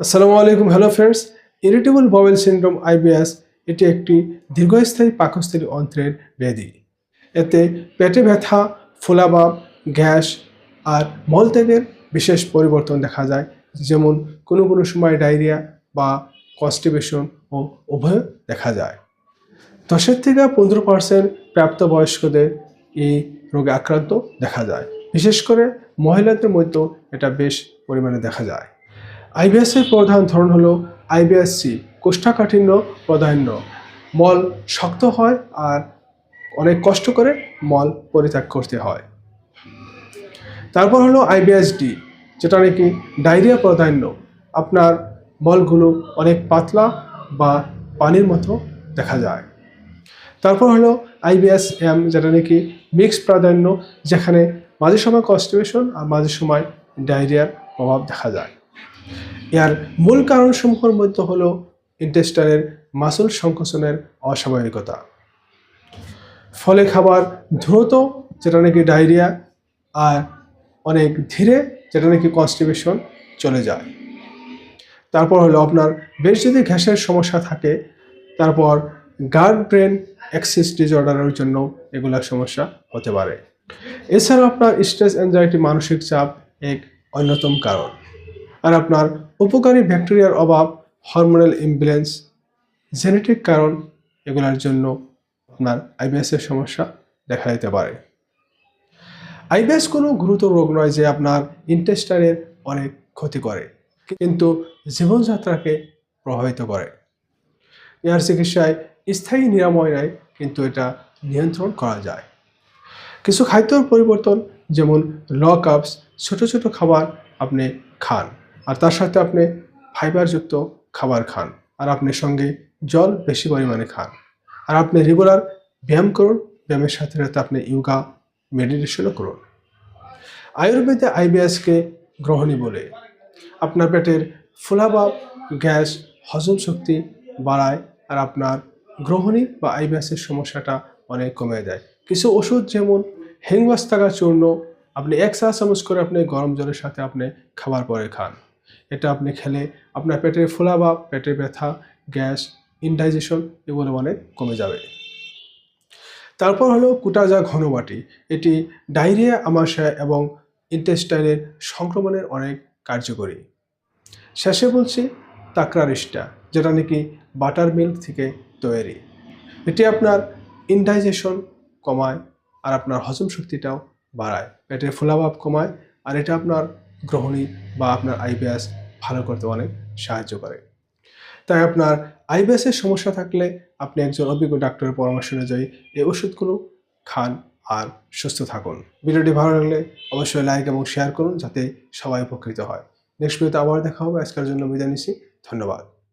আসসালামু আলাইকুম। Hello friends, irritable bowel syndrome IBS এটি একটি দীর্ঘস্থায়ী পাকস্থলী অন্ত্রের ব্যাধি। এতে পেটে ব্যথা, ফোলাভাব, গ্যাস আর মলত্যাগের বিশেষ পরিবর্তন দেখা যায়, যেমন কোনো কোনো সময় ডায়রিয়া বা কনস্টিপেশন ও উভয় দেখা যায়। 10 থেকে 15% প্রাপ্তবয়স্কদের এই রোগে আক্রান্ত দেখা যায়। বিশেষ করে মহিলাদের মধ্যেও এটা বেশ পরিমাণে দেখা যায়। আইবিএস এর প্রধান ধরন হলো আইবিএস-সি, কোষ্ঠকাঠিন্য প্রাধান্য। মল শক্ত হয় আর অনেক কষ্ট করে মল পরিত্যাগ করতে হয়। তারপর হলো আইবিএস-ডি, যেটা নাকি ডায়রিয়া প্রাধান্য। আপনার মলগুলো অনেক পাতলা বা পানির মতো দেখা যায়। তারপর হলো আইবিএস-এম, যেটা নাকি মিক্সড প্রাধান্য, যেখানে মাঝে সময় কনস্টিপেশন আর মাঝে সময় ডায়রিয়ার প্রভাব দেখা যায়। এর মূল কারণসমূহের মধ্যে হলো ইন্টেস্টাইনের মাসল সংকোচনের অস্বাভাবিকতা, ফলে খাবার দ্রুত, যেটা নাকি ডায়রিয়া, আর অনেক ধীরে, যেটা নাকি কনস্টিপেশন চলে যায়। তারপর হলো আপনার বেশ যদি গ্যাসের সমস্যা থাকে, তারপর গার্ড ব্রেন অ্যাক্সিস ডিসঅর্ডারের জন্য এগুলা সমস্যা হতে পারে। এছাড়াও আপনার স্ট্রেস, অ্যাংজাইটি, মানসিক চাপ এক অন্যতম কারণ। আর আপনার উপকারী ব্যাকটেরিয়ার অভাব, হরমোনাল ইমব্যালেন্স, জেনেটিক কারণ, এগুলোর জন্য আপনার আইবিএসের সমস্যা দেখা দিতে পারে। আইবিএস কোনো গুরুতর রোগ নয় যে আপনার ইন্টেস্টাইনের অনেক ক্ষতি করে, কিন্তু জীবনযাত্রাকে প্রভাবিত করে। এর চিকিৎসায় স্থায়ী নিরাময় নেয়, কিন্তু এটা নিয়ন্ত্রণ করা যায়। কিছু খাদ্যর পরিবর্তন, যেমন ল কার্বস, ছোট ছোট খাবার আপনি খান, আর তার সাথে আপনি ফাইবারযুক্ত খাবার খান, আর আপনি সঙ্গে জল বেশি পরিমাণে খান, আর আপনি রেগুলার ব্যায়াম করুন। ব্যায়ামের সাথে সাথে আপনি ইয়োগা, মেডিটেশনও করুন। আয়ুর্বেদে আইবিএসকে গ্রহণী বলে। আপনার পেটের ফোলাভাব, গ্যাস, হজম শক্তি বাড়ায়, আর আপনার গ্রহণী বা আইবিএসের সমস্যাটা অনেক কমে যায়। কিছু ওষুধ, যেমন হেংবাস্তাগা চূর্ণ, আপনি 1 চা চামচ করে আপনি গরম জলের সাথে আপনি খাবার পরে খান। এটা আপনি খেলে আপনার পেটের ফোলাভাব, পেটের ব্যথা, গ্যাস, ইনডাইজেশন এগুলো অনেক কমে যাবে। তারপর হলো কুটাজা ঘনবাটি। এটি ডায়রিয়া, আমাশয় এবং ইন্টেস্টাইনের সংক্রমণের অনেক কার্যকরী। শেষে বলছি তাকরারিস্টা, যেটা নাকি বাটার মিল্ক থেকে তৈরি। এটি আপনার ইনডাইজেশন কমায়, আর আপনার হজম শক্তিটাও বাড়ায়, পেটের ফোলাভাব কমায়, আর এটা আপনার গ্রহণী বা আপনার আইবিএস ভালো করতে অনেক সাহায্য করে। তাই আপনার আইবিএসের সমস্যা থাকলে আপনি একজন অভিজ্ঞ ডাক্তারের পরামর্শ অনুযায়ী এই ওষুধগুলো খান আর সুস্থ থাকুন। ভিডিওটি ভালো লাগলে অবশ্যই লাইক এবং শেয়ার করুন, যাতে সবাই উপকৃত হয়। নেক্সট ভিডিওতে আবার দেখা হবে। আজকের জন্য বিদায় নিচ্ছি। ধন্যবাদ।